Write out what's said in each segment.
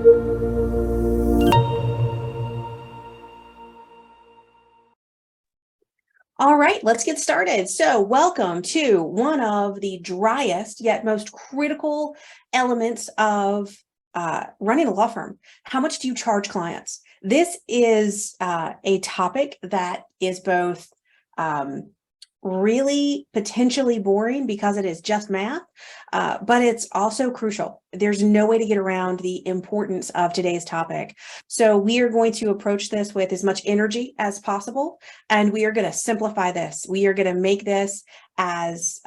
All right, let's get started. So welcome to one of the driest yet most critical elements of running a law firm. How much do you charge clients? This is a topic that is both really potentially boring because it is just math, but it's also crucial. There's no way to get around the importance of today's topic. So we are going to approach this with as much energy as possible, and we are going to simplify this. We are going to make this as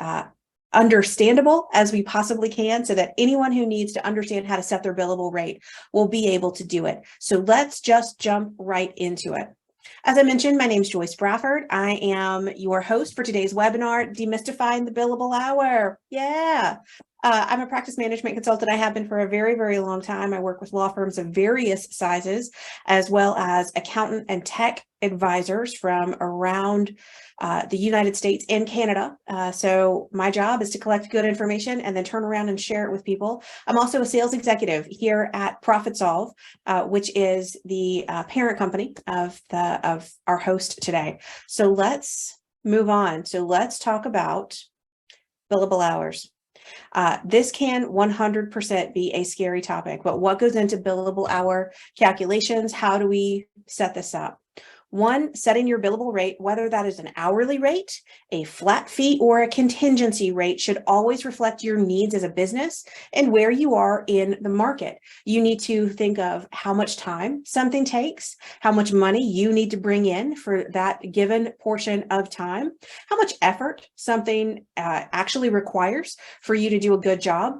understandable as we possibly can so that anyone who needs to understand how to set their billable rate will be able to do it. So let's just jump right into it. As I mentioned, my name is Joyce Brafford. I am your host for today's webinar, Demystifying the Billable Hour. Yeah. I'm a practice management consultant. I have been for a very, very long time. I work with law firms of various sizes, as well as accountant and tech advisors from around the United States and Canada. So my job is to collect good information and then turn around and share it with people. I'm also a sales executive here at ProfitSolve, which is the parent company of our host today. So let's move on. So let's talk about billable hours. This can 100% be a scary topic, but what goes into billable hour calculations? How do we set this up? One, setting your billable rate, whether that is an hourly rate, a flat fee, or a contingency rate, should always reflect your needs as a business and where you are in the market. You need to think of how much time something takes, how much money you need to bring in for that given portion of time, how much effort something actually requires for you to do a good job,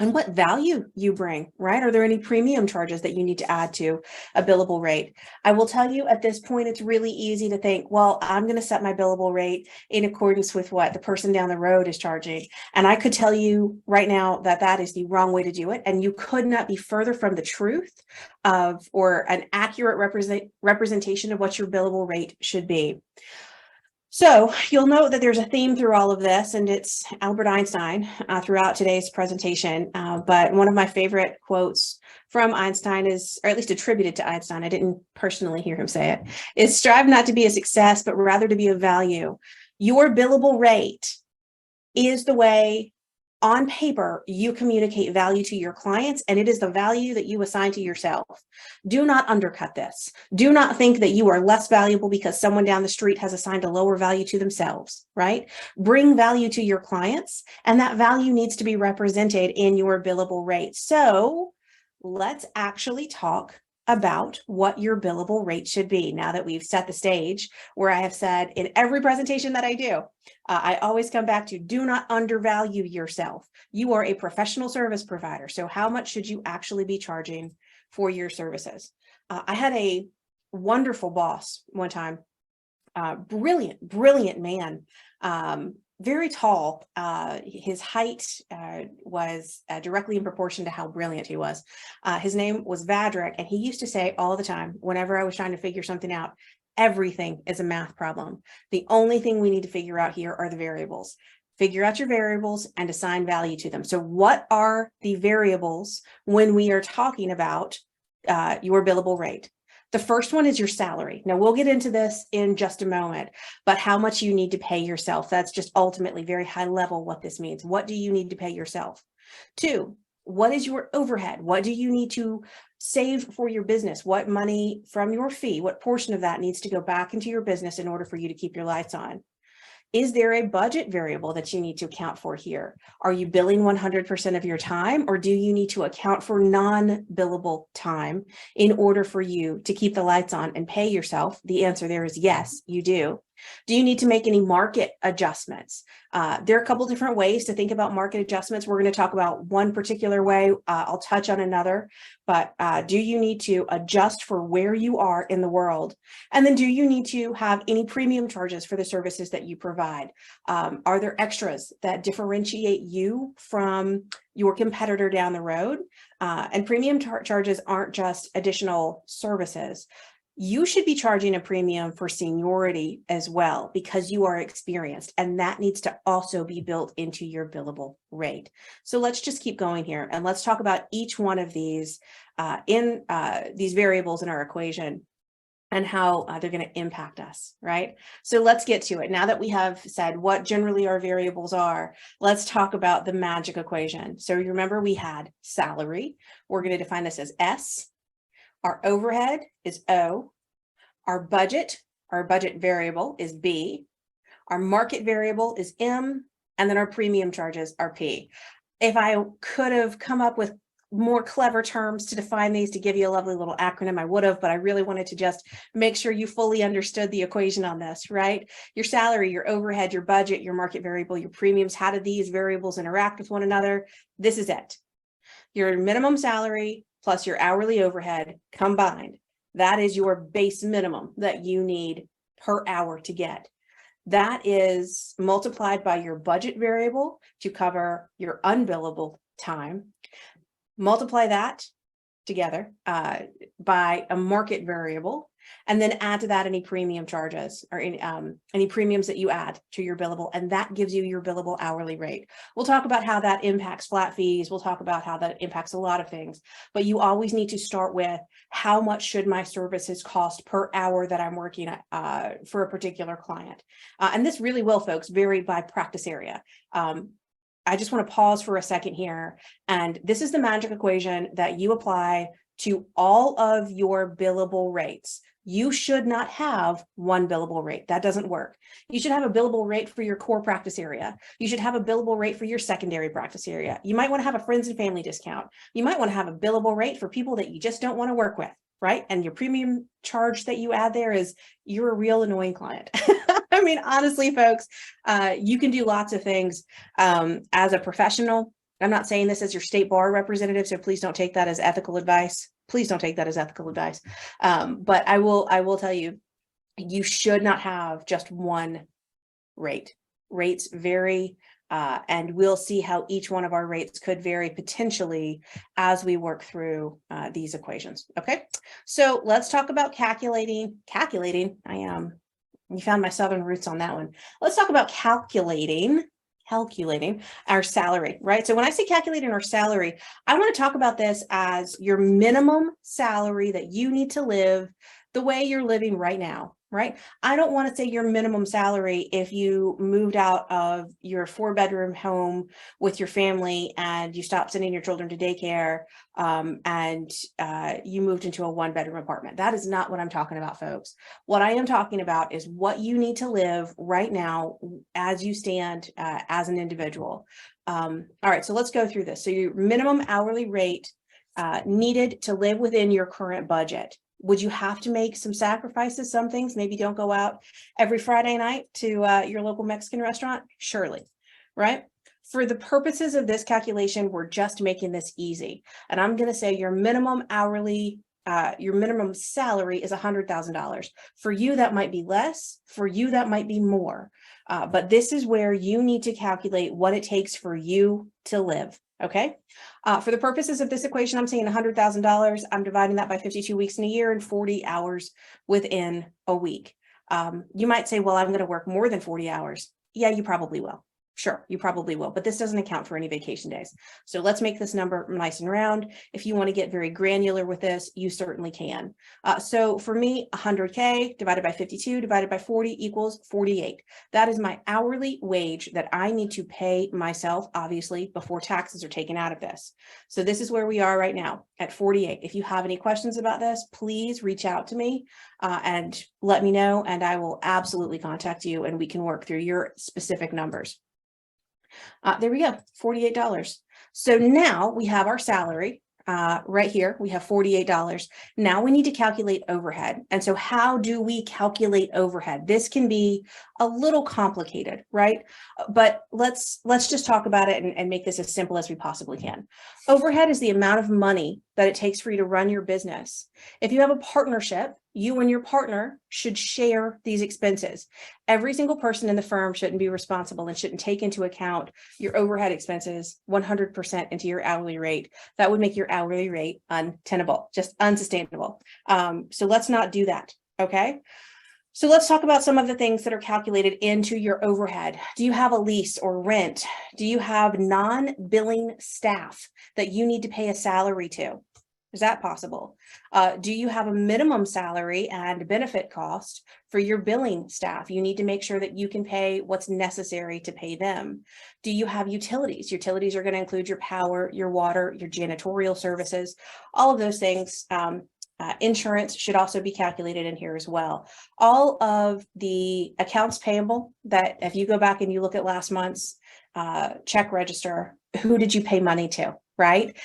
and what value you bring, right? Are there any premium charges that you need to add to a billable rate? I will tell you at this point, it's really easy to think, well, I'm going to set my billable rate in accordance with what the person down the road is charging. And I could tell you right now that that is the wrong way to do it. And you could not be further from the truth of, or an accurate representation of what your billable rate should be. So you'll note that there's a theme through all of this, and it's Albert Einstein throughout today's presentation. But one of my favorite quotes from Einstein is, or at least attributed to Einstein, I didn't personally hear him say it, is strive not to be a success, but rather to be of value. Your billable rate is the way on paper you communicate value to your clients, and it is the value that you assign to yourself. Do not undercut this. Do not think that you are less valuable because someone down the street has assigned a lower value to themselves, right? Bring value to your clients, and that value needs to be represented in your billable rate. So let's actually talk about what your billable rate should be now that we've set the stage, where I have said in every presentation that I do, I always come back to do not undervalue yourself. You are a professional service provider. So how much should you actually be charging for your services? I had a wonderful boss one time, brilliant man, very tall. His height was directly in proportion to how brilliant he was. His name was Vadrick, and he used to say all the time, whenever I was trying to figure something out, everything is a math problem. The only thing we need to figure out here are the variables. Figure out your variables and assign value to them. So what are the variables when we are talking about your billable rate? The first one is your salary. Now, we'll get into this in just a moment, but how much you need to pay yourself. That's just ultimately very high level what this means. What do you need to pay yourself? Two, what is your overhead? What do you need to save for your business? What money from your fee, what portion of that needs to go back into your business in order for you to keep your lights on? Is there a budget variable that you need to account for here? Are you billing 100% of your time, or do you need to account for non-billable time in order for you to keep the lights on and pay yourself? The answer there is yes, you do. Do you need to make any market adjustments? There are a couple different ways to think about market adjustments. We're going to talk about one particular way. I'll touch on another, but do you need to adjust for where you are in the world? And then do you need to have any premium charges for the services that you provide? Are there extras that differentiate you from your competitor down the road? And premium charges aren't just additional services. you should be charging a premium for seniority as well because you are experienced, and that needs to also be built into your billable rate. So let's just keep going here and let's talk about each one of these these variables in our equation and how they're going to impact us, right? So let's get to it. Now that we have said what generally our variables are, let's talk about the magic equation. So remember, we had salary. We're going to define this as S. Our overhead is O. Our budget variable is B. Our market variable is M. And then our premium charges are P. If I could have come up with more clever terms to define these to give you a lovely little acronym, I would have, but I really wanted to just make sure you fully understood the equation on this, right? Your salary, your overhead, your budget, your market variable, your premiums, how do these variables interact with one another? This is it. Your minimum salary plus your hourly overhead combined. That is your base minimum that you need per hour to get. That is multiplied by your budget variable to cover your unbillable time. Multiply that together by a market variable, and then add to that any premium charges or any premiums that you add to your billable, and that gives you your billable hourly rate. We'll talk about how that impacts flat fees. We'll talk about how that impacts a lot of things, but you always need to start with how much should my services cost per hour that I'm working for a particular client. And this really will, folks, vary by practice area. I just want to pause for a second here. And this is the magic equation that you apply to all of your billable rates. You should not have one billable rate. That doesn't work. You should have a billable rate for your core practice area. You should have a billable rate for your secondary practice area. You might want to have a friends and family discount. You might want to have a billable rate for people that you just don't want to work with, right? And your premium charge that you add there is you're a real annoying client. I mean, honestly, folks, you can do lots of things as a professional. I'm not saying this as your state bar representative, so please don't take that as ethical advice. Please don't take that as ethical advice. But I will tell you, you should not have just one rate. Rates vary, and we'll see how each one of our rates could vary potentially as we work through these equations. Okay, so let's talk about calculating. You found my Southern roots on that one. Let's talk about calculating our salary, right? So when I say calculating our salary, I want to talk about this as your minimum salary that you need to live the way you're living right now, right? I don't want to say your minimum salary if you moved out of your 4-bedroom home with your family and you stopped sending your children to daycare and you moved into a 1-bedroom apartment. That is not what I'm talking about, folks. What I am talking about is what you need to live right now as you stand as an individual. All right, so let's go through this. So your minimum hourly rate needed to live within your current budget. Would you have to make some sacrifices? Some things, maybe don't go out every Friday night to your local Mexican restaurant. Surely, right? For the purposes of this calculation, we're just making this easy. And I'm going to say your minimum hourly, your minimum salary is $100,000. For you, that might be less. For you, that might be more. But this is where you need to calculate what it takes for you to live. Okay. For the purposes of this equation, I'm saying $100,000. I'm dividing that by 52 weeks in a year and 40 hours within a week. You might say, well, I'm going to work more than 40 hours. Yeah, you probably will. Sure, you probably will, but this doesn't account for any vacation days. So let's make this number nice and round. If you want to get very granular with this, you certainly can. So for me, 100K divided by 52 divided by 40 equals 48. That is my hourly wage that I need to pay myself, obviously, before taxes are taken out of this. So this is where we are right now at 48. If you have any questions about this, please reach out to me and let me know, and I will absolutely contact you and we can work through your specific numbers. There we go, $48. So now we have our salary right here. We have $48. Now we need to calculate overhead. And so how do we calculate overhead? This can be a little complicated, right? But let's just talk about it and make this as simple as we possibly can. Overhead is the amount of money that it takes for you to run your business. If you have a partnership, you and your partner should share these expenses. Every single person in the firm shouldn't be responsible and shouldn't take into account your overhead expenses 100% into your hourly rate. That would make your hourly rate untenable, just unsustainable. So let's not do that, okay? So let's talk about some of the things that are calculated into your overhead. Do you have a lease or rent? Do you have non-billing staff that you need to pay a salary to? Is that possible? Do you have a minimum salary and benefit cost for your billing staff? You need to make sure that you can pay what's necessary to pay them. Do you have utilities? Utilities are going to include your power, your water, your janitorial services, all of those things. Insurance should also be calculated in here as well. All of the accounts payable that if you go back and you look at last month's check register, who did you pay money to, right?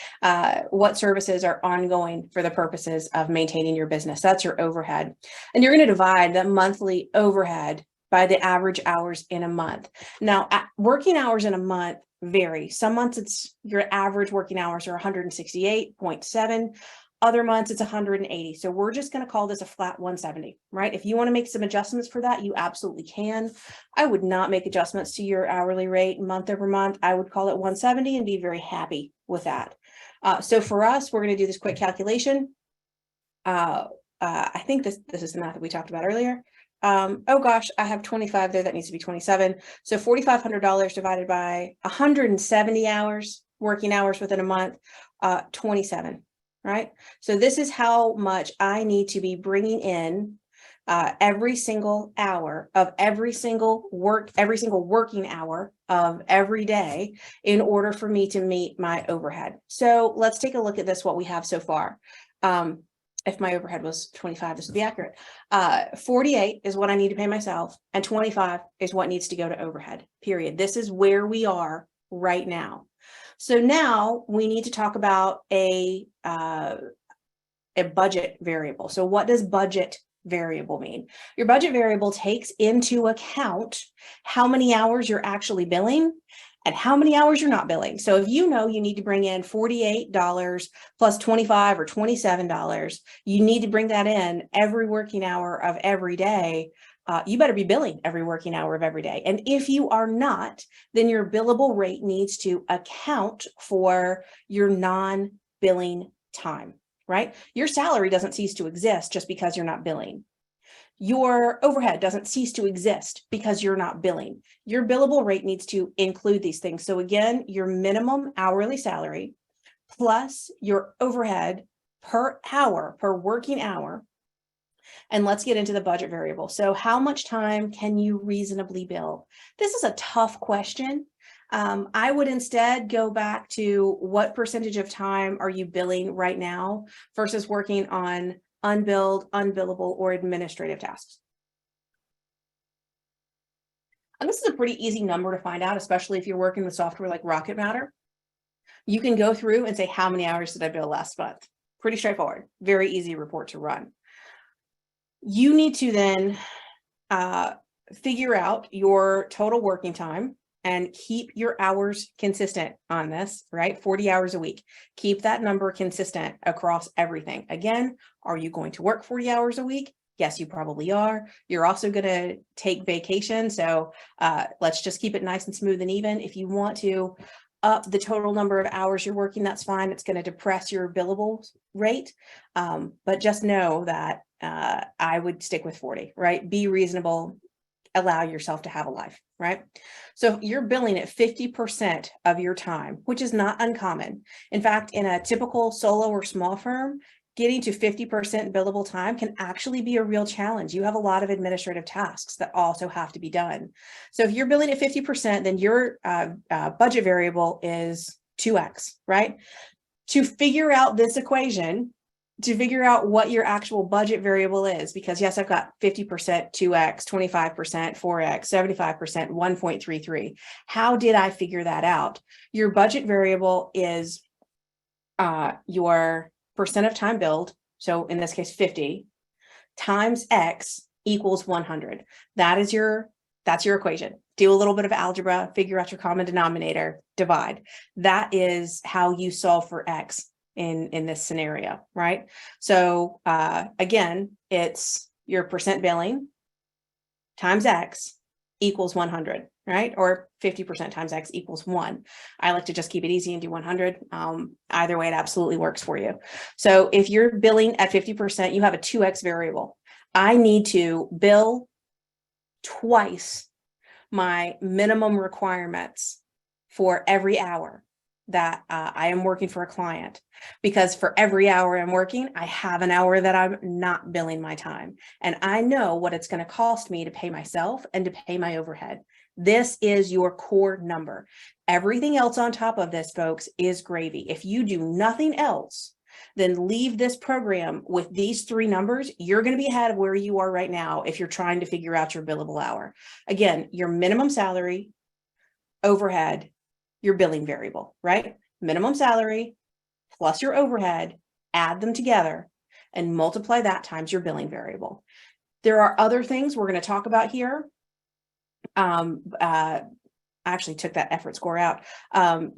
What services are ongoing for the purposes of maintaining your business? That's your overhead. And you're going to divide that monthly overhead by the average hours in a month. Now, working hours in a month vary. Some months it's your average working hours are 168.7. Other months it's 180. So we're just going to call this a flat 170, right? If you want to make some adjustments for that, you absolutely can. I would not make adjustments to your hourly rate month over month. I would call it 170 and be very happy with that. So for us, we're going to do this quick calculation. I think this is the math that we talked about earlier. Oh gosh, I have 25 there. That needs to be 27. So $4,500 divided by 170 hours, working hours within a month, 27. Right? So this is how much I need to be bringing in every single hour of every single working hour of every day in order for me to meet my overhead. So let's take a look at this, what we have so far. If my overhead was 25, this would be accurate. 48 is what I need to pay myself, and 25 is what needs to go to overhead, period. This is where we are right now. So now we need to talk about a budget variable. So what does budget variable mean? Your budget variable takes into account how many hours you're actually billing and how many hours you're not billing. So if you know you need to bring in $48 plus $25 or $27, you need to bring that in every working hour of every day. You better be billing every working hour of every day. And if you are not, then your billable rate needs to account for your non-billing time, right? Your salary doesn't cease to exist just because you're not billing. Your overhead doesn't cease to exist because you're not billing. Your billable rate needs to include these things. So again, your minimum hourly salary plus your overhead per hour, per working hour. And let's get into the budget variable. So how much time can you reasonably bill? This is a tough question. I would instead go back to what percentage of time are you billing right now versus working on unbilled, unbillable, or administrative tasks. And this is a pretty easy number to find out, especially if you're working with software like Rocket Matter. You can go through and say, how many hours did I bill last month? Pretty straightforward, very easy report to run. You need to then figure out your total working time and keep your hours consistent on this, right? 40 hours a week. Keep that number consistent across everything. Again, are you going to work 40 hours a week? Yes, you probably are. You're also going to take vacation. So let's just keep it nice and smooth and even. If you want to up the total number of hours you're working, that's fine. It's going to depress your billable rate. But just know that I would stick with 40, right? Be reasonable, allow yourself to have a life, right? So you're billing at 50% of your time, which is not uncommon. In fact, in a typical solo or small firm, getting to 50% billable time can actually be a real challenge. You have a lot of administrative tasks that also have to be done. So if you're billing at 50%, then your budget variable is 2x, right? To figure out this equation, to figure out what your actual budget variable is, because yes, I've got 50%, 2x, 25%, 4x, 75%, 1.33. How did I figure that out? Your budget variable is your percent of time billed. So in this case, 50 times X equals 100. That's your equation. Do a little bit of algebra, figure out your common denominator, divide. That is how you solve for X. in this scenario, right? So again, it's your percent billing times X equals 100, right? Or 50% times X equals 1. I like to just keep it easy and do 100. Either way, it absolutely works for you. So if you're billing at 50%, you have a 2X variable. I need to bill twice my minimum requirements for every hour that I am working for a client, because for every hour I'm working, I have an hour that I'm not billing my time. And I know what it's going to cost me to pay myself and to pay my overhead. This is your core number. Everything else on top of this, folks, is gravy. If you do nothing else, then leave this program with these 3 numbers. You're going to be ahead of where you are right now if you're trying to figure out your billable hour. Again, your minimum salary, overhead, your billing variable, right? Minimum salary plus your overhead, add them together and multiply that times your billing variable. There are other things we're going to talk about here. I actually took that effort score out. There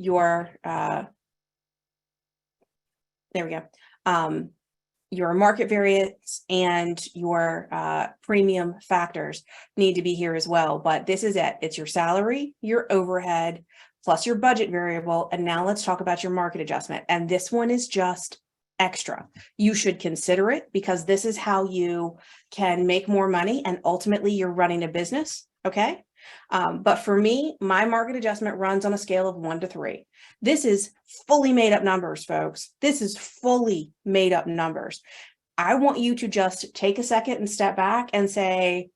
we go. Your market variance and your premium factors need to be here as well. But this is it. It's your salary, your overhead, plus your budget variable. And now let's talk about your market adjustment. And this one is just extra. You should consider it because this is how you can make more money and ultimately you're running a business. Okay. But for me, my market adjustment runs on a scale of 1 to 3. This is fully made up numbers, folks. This is fully made up numbers. I want you to just take a second and step back and say,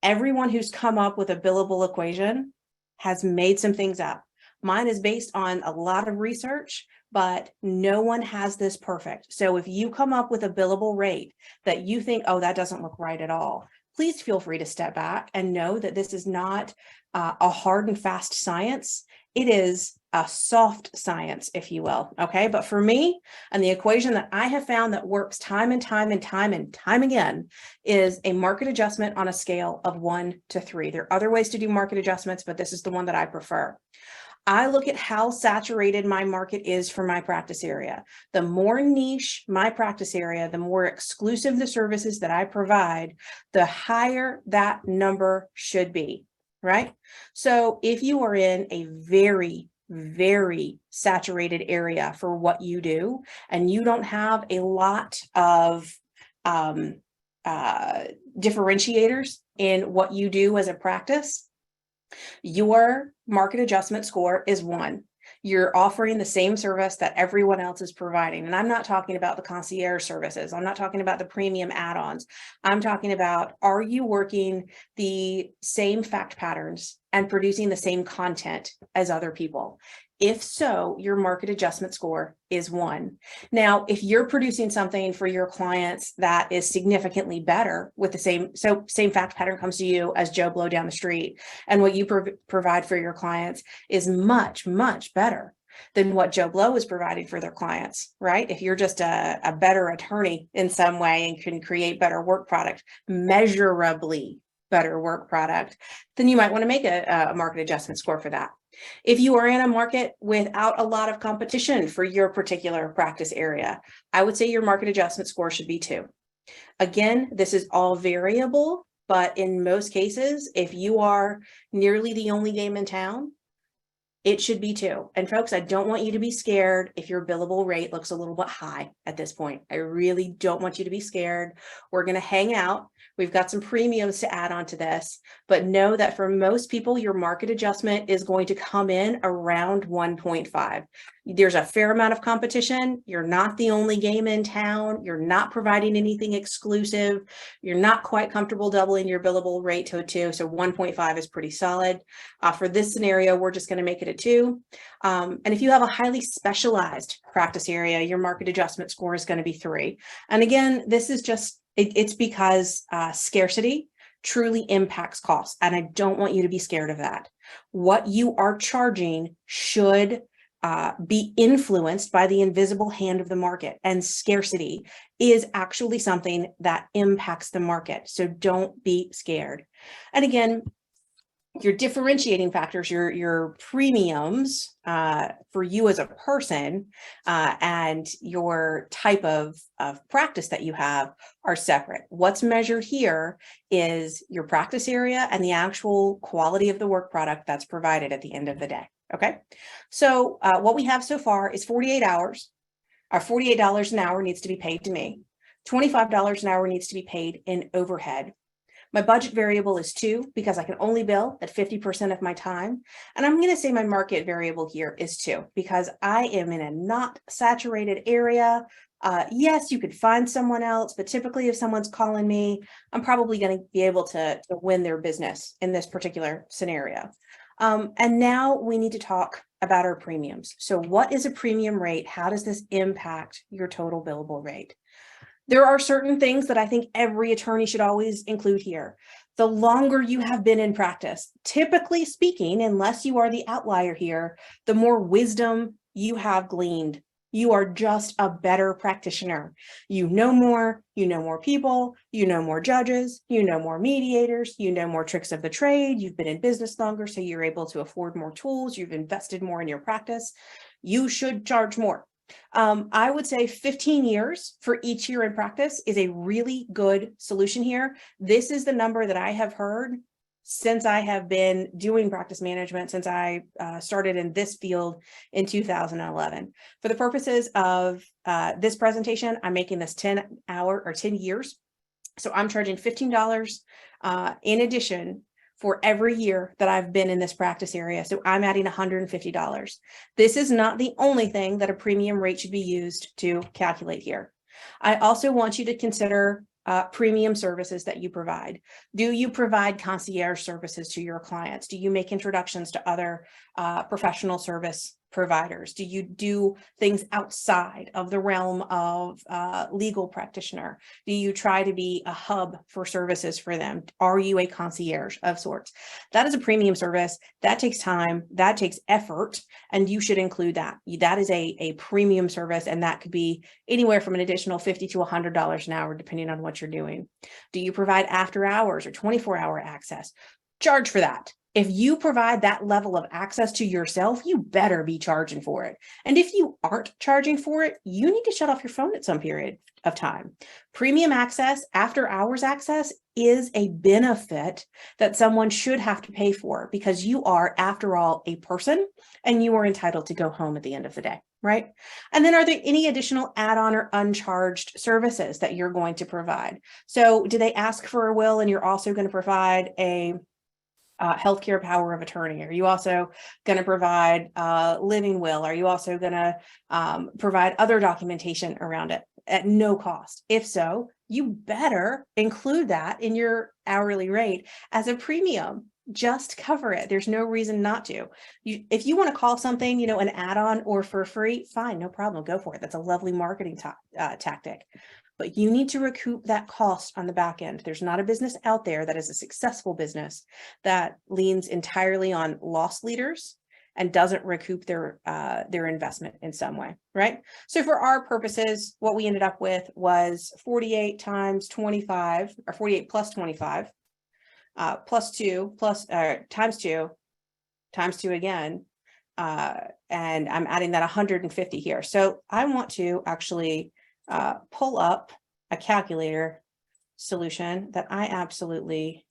everyone who's come up with a billable equation has made some things up. Mine is based on a lot of research, but no one has this perfect. So if you come up with a billable rate that you think, oh, that doesn't look right at all, please feel free to step back and know that this is not a hard and fast science. It is a soft science, if you will. Okay. But for me, and the equation that I have found that works time and time and time and time again is a market adjustment on a scale of 1 to 3. There are other ways to do market adjustments, but this is the one that I prefer. I look at how saturated my market is for my practice area. The more niche my practice area, the more exclusive the services that I provide, the higher that number should be, right? So if you are in a very, very saturated area for what you do, and you don't have a lot of differentiators in what you do as a practice, your market adjustment score is 1. You're offering the same service that everyone else is providing. And I'm not talking about the concierge services. I'm not talking about the premium add-ons. I'm talking about, are you working the same fact patterns and producing the same content as other people? If so, your market adjustment score is 1. Now, if you're producing something for your clients that is significantly better with the same fact pattern comes to you as Joe Blow down the street, and what you provide for your clients is much, much better than what Joe Blow is providing for their clients, right? If you're just a better attorney in some way and can create better work product, measurably better work product, then you might want to make a market adjustment score for that. If you are in a market without a lot of competition for your particular practice area, I would say your market adjustment score should be 2. Again, this is all variable, but in most cases, if you are nearly the only game in town, it should be 2. And folks, I don't want you to be scared if your billable rate looks a little bit high at this point. I really don't want you to be scared. We're going to hang out. We've got some premiums to add on to this, but know that for most people, your market adjustment is going to come in around 1.5. There's a fair amount of competition. You're not the only game in town. You're not providing anything exclusive. You're not quite comfortable doubling your billable rate to a 2. So 1.5 is pretty solid. For this scenario, we're just going to make it a 2. And if you have a highly specialized practice area, your market adjustment score is going to be 3. And again, this is just, it's because scarcity truly impacts costs. And I don't want you to be scared of that. What you are charging should be influenced by the invisible hand of the market, and scarcity is actually something that impacts the market. So don't be scared. And again, your differentiating factors, your premiums for you as a person and your type of practice that you have are separate. What's measured here is your practice area and the actual quality of the work product that's provided at the end of the day. Okay, so what we have so far is 48 hours. Our $48 an hour needs to be paid to me. $25 an hour needs to be paid in overhead. My budget variable is 2 because I can only bill at 50% of my time. And I'm going to say my market variable here is 2 because I am in a not saturated area. Yes, you could find someone else, but typically if someone's calling me, I'm probably going to be able to win their business in this particular scenario. And now we need to talk about our premiums. So what is a premium rate? How does this impact your total billable rate? There are certain things that I think every attorney should always include here. The longer you have been in practice, typically speaking, unless you are the outlier here, the more wisdom you have gleaned. You are just a better practitioner. You know more people, you know more judges, you know more mediators, you know more tricks of the trade. You've been in business longer, so you're able to afford more tools. You've invested more in your practice. You should charge more. I would say 15 years for each year in practice is a really good solution here. This is the number that I have heard since I have been doing practice management, since I started in this field in 2011. For the purposes of this presentation, I'm making this 10 years. So I'm charging $15 in addition for every year that I've been in this practice area. So I'm adding $150. This is not the only thing that a premium rate should be used to calculate here. I also want you to consider premium services that you provide. Do you provide concierge services to your clients? Do you make introductions to other professional service providers? Do you do things outside of the realm of legal practitioner? Do you try to be a hub for services for them? Are you a concierge of sorts? That is a premium service. That takes time, that takes effort, and you should include that. That is a premium service, and that could be anywhere from an additional $50 to $100 an hour, depending on what you're doing. Do you provide after hours or 24-hour access? Charge for that. If you provide that level of access to yourself, you better be charging for it. And if you aren't charging for it, you need to shut off your phone at some period of time. Premium access, after hours access, is a benefit that someone should have to pay for because you are, after all, a person and you are entitled to go home at the end of the day, right? And then are there any additional add-on or uncharged services that you're going to provide? So do they ask for a will and you're also going to provide a healthcare power of attorney? Are you also going to provide living will? Are you also going to provide other documentation around it at no cost? If so, you better include that in your hourly rate as a premium. Just cover it. There's no reason not to. If you want to call something, an add-on or for free, fine, no problem. Go for it. That's a lovely marketing tactic. But you need to recoup that cost on the back end. There's not a business out there that is a successful business that leans entirely on loss leaders and doesn't recoup their investment in some way, right? So for our purposes, what we ended up with was 48 times 25, or 48 plus 25, plus 2, plus times 2 again, and I'm adding that 150 here. So I want to actually pull up a calculator solution that I absolutely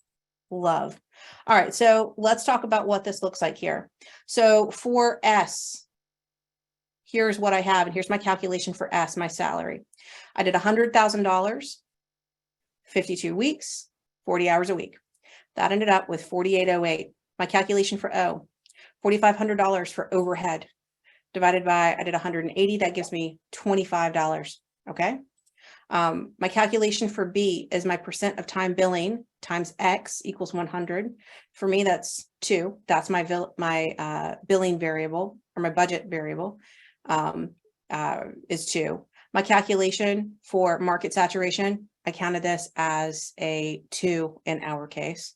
love. All right, so let's talk about what this looks like here. So for S, here's what I have, and here's my calculation for S, my salary. I did $100,000, 52 weeks, 40 hours a week. That ended up with $4,808. My calculation for O, $4,500 for overhead divided by, I did 180, that gives me $25. Okay. My calculation for B is my percent of time billing times X equals 100. For me, that's 2. That's my billing variable, or my budget variable is 2. My calculation for market saturation, I counted this as a 2 in our case.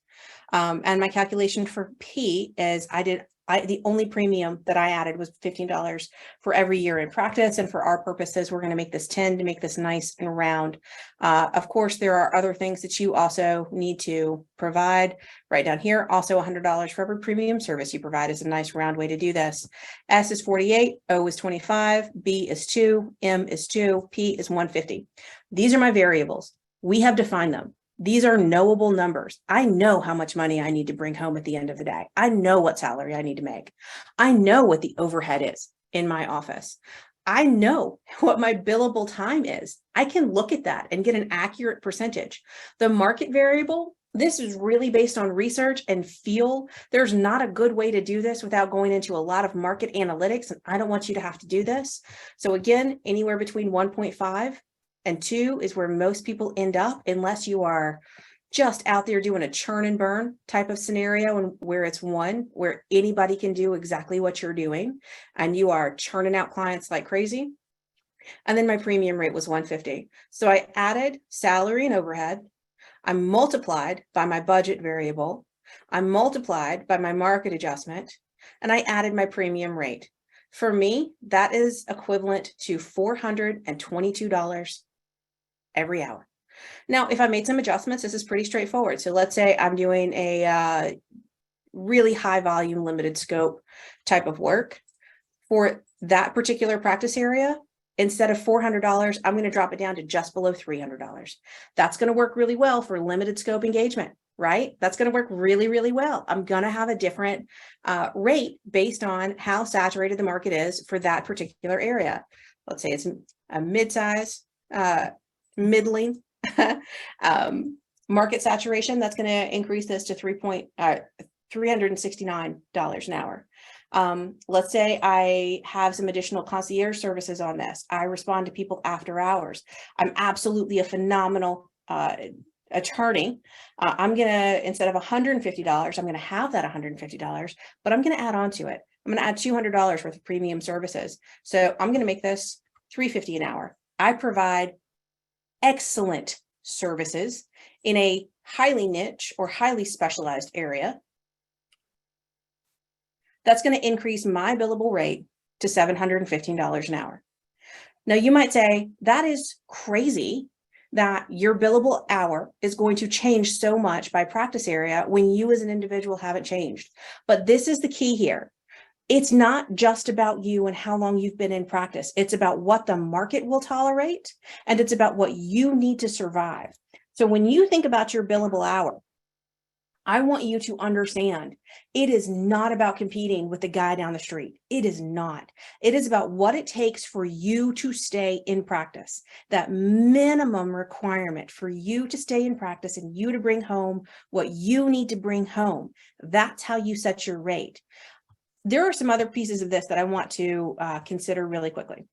And my calculation for P is I The only premium that I added was $15 for every year in practice. And for our purposes, we're going to make this 10 to make this nice and round. Of course, there are other things that you also need to provide right down here. Also $100 for every premium service you provide is a nice round way to do this. S is 48, O is 25, B is 2, M is 2, P is 150. These are my variables. We have defined them. These are knowable numbers. I know how much money I need to bring home at the end of the day. I know what salary I need to make. I know what the overhead is in my office. I know what my billable time is. I can look at that and get an accurate percentage. The market variable, this is really based on research and feel. There's not a good way to do this without going into a lot of market analytics, and I don't want you to have to do this. So again, anywhere between 1.5 and 2 is where most people end up, unless you are just out there doing a churn and burn type of scenario, and where it's 1, where anybody can do exactly what you're doing and you are churning out clients like crazy. And then my premium rate was 150. So I added salary and overhead. I multiplied by my budget variable. I multiplied by my market adjustment, and I added my premium rate. For me, that is equivalent to $422 every hour. Now, if I made some adjustments, this is pretty straightforward. So let's say I'm doing a really high volume, limited scope type of work. For that particular practice area, instead of $400, I'm going to drop it down to just below $300. That's going to work really well for limited scope engagement, right? That's going to work really, really well. I'm going to have a different rate based on how saturated the market is for that particular area. Let's say it's a mid-size, middling market saturation. That's going to increase this to $369 an hour. Let's say I have some additional concierge services on this. I respond to people after hours. I'm absolutely a phenomenal attorney. I'm going to, instead of $150, I'm going to have that $150, but I'm going to add on to it. I'm going to add $200 worth of premium services. So I'm going to make this $350 an hour. I provide excellent services in a highly niche or highly specialized area. That's going to increase my billable rate to $715 an hour. Now, you might say, that is crazy that your billable hour is going to change so much by practice area when you as an individual haven't changed. But this is the key here. It's not just about you and how long you've been in practice. It's about what the market will tolerate, and it's about what you need to survive. So when you think about your billable hour, I want you to understand it is not about competing with the guy down the street. It is not. It is about what it takes for you to stay in practice. That minimum requirement for you to stay in practice and you to bring home what you need to bring home. That's how you set your rate. There are some other pieces of this that I want to consider really quickly.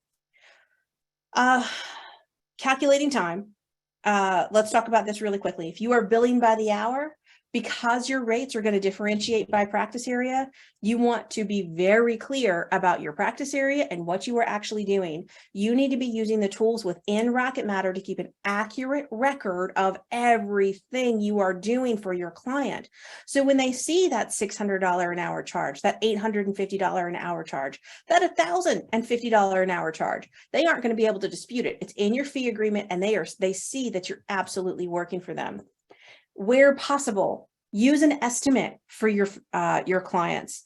Calculating time. Let's talk about this really quickly. If you are billing by the hour, because your rates are going to differentiate by practice area, you want to be very clear about your practice area and what you are actually doing. You need to be using the tools within Rocket Matter to keep an accurate record of everything you are doing for your client. So when they see that $600 an hour charge, that $850 an hour charge, that $1,050 an hour charge, they aren't going to be able to dispute it. It's in your fee agreement, and they see that you're absolutely working for them. Where possible, use an estimate for your clients.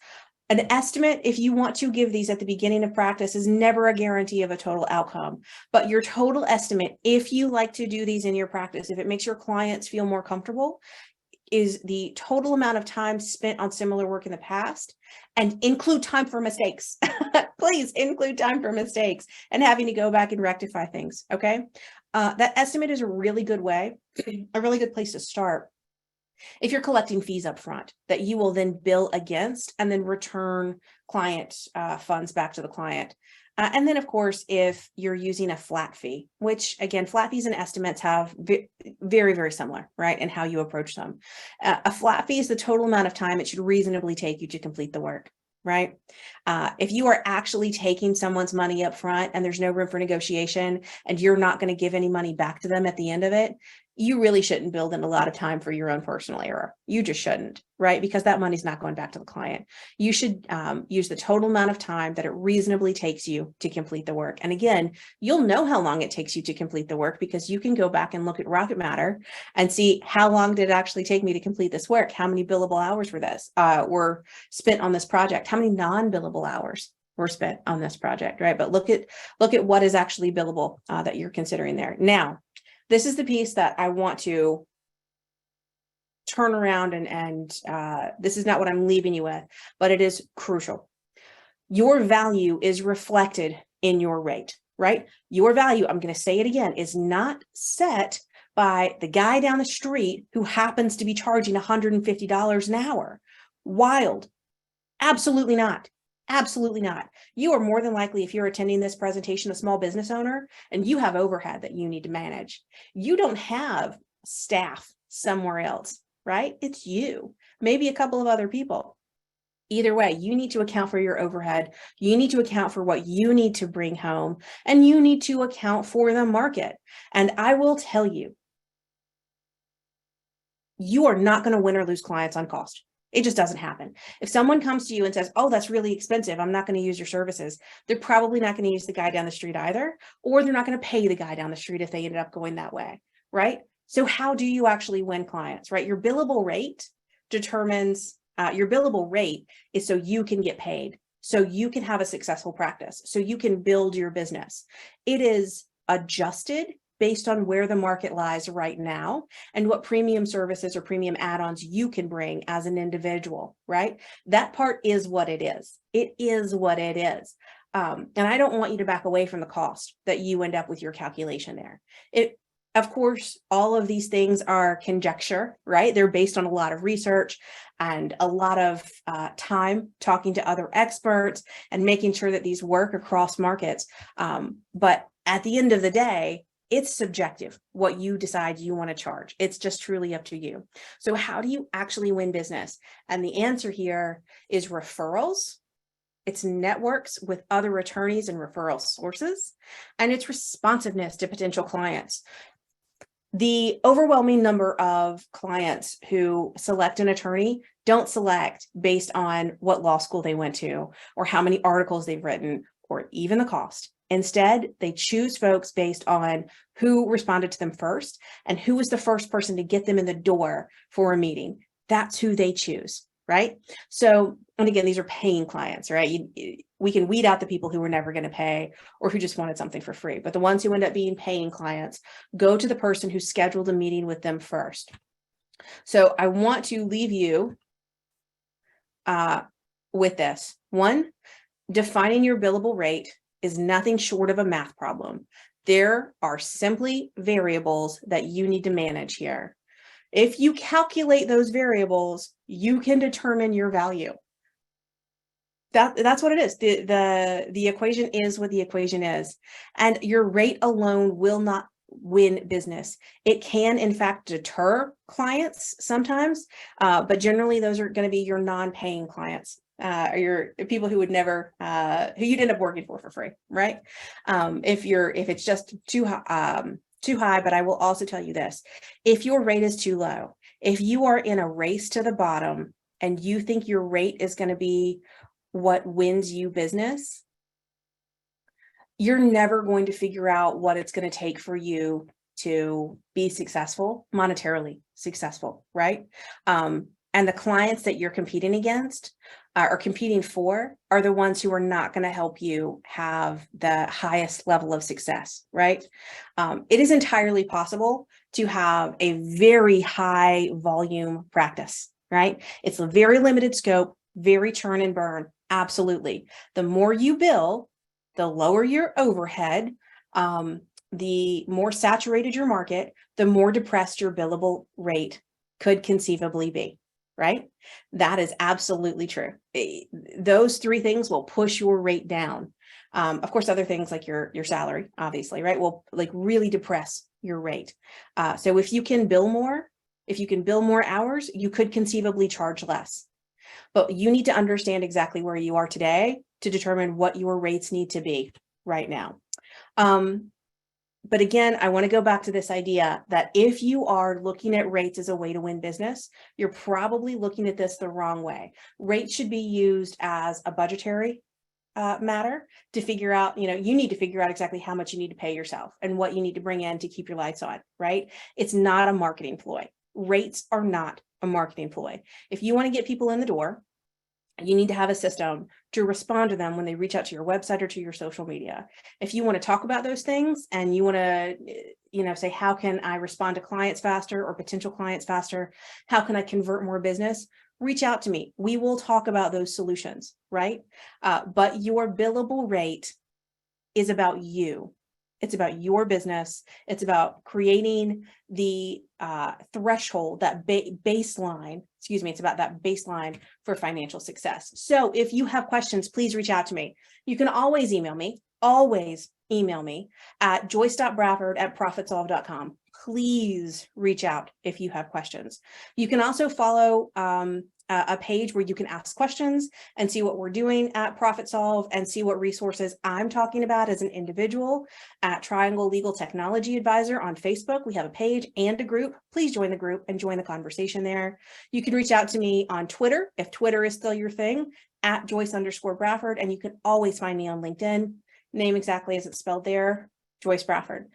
An estimate, if you want to give these at the beginning of practice, is never a guarantee of a total outcome. But your total estimate, if you like to do these in your practice, if it makes your clients feel more comfortable, is the total amount of time spent on similar work in the past, and include time for mistakes. Please include time for mistakes and having to go back and rectify things. Okay. That estimate is a really good way, a really good place to start. If you're collecting fees up front that you will then bill against and then return client funds back to the client. And then, of course, if you're using a flat fee, which again, flat fees and estimates have very, very similar, right? And how you approach them. A flat fee is the total amount of time it should reasonably take you to complete the work, right? If you are actually taking someone's money up front and there's no room for negotiation and you're not going to give any money back to them at the end of it, you really shouldn't build in a lot of time for your own personal error. You just shouldn't, right? Because that money's not going back to the client. You should use the total amount of time that it reasonably takes you to complete the work. And again, you'll know how long it takes you to complete the work because you can go back and look at Rocket Matter and see how long did it actually take me to complete this work? How many billable hours were spent on this project? How many non-billable hours were spent on this project, right? But look at what is actually billable that you're considering there. Now, this is the piece that I want to turn around and this is not what I'm leaving you with, but it is crucial. Your value is reflected in your rate, right? Your value, I'm going to say it again, is not set by the guy down the street who happens to be charging $150 an hour. Wild. Absolutely not. Absolutely not. You are more than likely, if you're attending this presentation, a small business owner, and you have overhead that you need to manage. You don't have staff somewhere else, right? It's you, maybe a couple of other people. Either way, you need to account for your overhead. You need to account for what you need to bring home, and you need to account for the market. And I will tell you, you are not going to win or lose clients on cost. It just doesn't happen. If someone comes to you and says, oh, that's really expensive, I'm not going to use your services, they're probably not going to use the guy down the street either, or they're not going to pay the guy down the street if they ended up going that way, right? So how do you actually win clients, right? Your billable rate determines, your billable rate is so you can get paid, so you can have a successful practice, so you can build your business. It is adjusted based on where the market lies right now and what premium services or premium add-ons you can bring as an individual, right? That part is what it is. It is what it is. And I don't want you to back away from the cost that you end up with your calculation there. Of course, all of these things are conjecture, right? They're based on a lot of research and a lot of time talking to other experts and making sure that these work across markets. But at the end of the day, it's subjective what you decide you want to charge. It's just truly up to you. So how do you actually win business? And the answer here is referrals. It's networks with other attorneys and referral sources, and it's responsiveness to potential clients. The overwhelming number of clients who select an attorney don't select based on what law school they went to or how many articles they've written or even the cost. Instead, they choose folks based on who responded to them first and who was the first person to get them in the door for a meeting. That's who they choose, right? So, and again, these are paying clients, right? We can weed out the people who were never going to pay or who just wanted something for free. But the ones who end up being paying clients go to the person who scheduled a meeting with them first. So I want to leave you with this. One, defining your billable rate is nothing short of a math problem. There are simply variables that you need to manage here. If you calculate those variables, you can determine your value. That's what it is. The equation is what the equation is. And your rate alone will not win business. It can, in fact, deter clients sometimes, but generally those are going to be your non-paying clients. Or your people who would never, who you'd end up working for free, right? If it's just too high, but I will also tell you this, if your rate is too low, if you are in a race to the bottom and you think your rate is going to be what wins you business, you're never going to figure out what it's going to take for you to be successful, monetarily successful, right? And the clients that you're competing against or competing for are the ones who are not going to help you have the highest level of success, right? It is entirely possible to have a very high volume practice, right? It's a very limited scope, very churn and burn. Absolutely. The more you bill, the lower your overhead, the more saturated your market, the more depressed your billable rate could conceivably be. Right? That is absolutely true. Those three things will push your rate down. Of course, other things like your salary, obviously, right, will like really depress your rate. So if you can bill more, hours, you could conceivably charge less. But you need to understand exactly where you are today to determine what your rates need to be right now. But again, I want to go back to this idea that if you are looking at rates as a way to win business, you're probably looking at this the wrong way. Rates should be used as a budgetary matter to figure out, you need to figure out exactly how much you need to pay yourself and what you need to bring in to keep your lights on, right? It's not a marketing ploy. Rates are not a marketing ploy. If you want to get people in the door, you need to have a system to respond to them when they reach out to your website or to your social media. If you want to talk about those things and you want to, say, how can I respond to clients faster or potential clients faster? How can I convert more business? Reach out to me. We will talk about those solutions, right? But your billable rate is about you. It's about your business. It's about creating the threshold, that baseline. It's about that baseline for financial success. So if you have questions, please reach out to me. You can always email me at joyce.bradford@profitsolve.com. Please reach out if you have questions. You can also follow a page where you can ask questions and see what we're doing at Profit Solve and see what resources I'm talking about as an individual at Triangle Legal Technology Advisor on Facebook. We have a page and a group. Please join the group and join the conversation there. You can reach out to me on Twitter, if Twitter is still your thing, at Joyce_Bradford. And you can always find me on LinkedIn. Name exactly as it's spelled there, Joyce Bradford.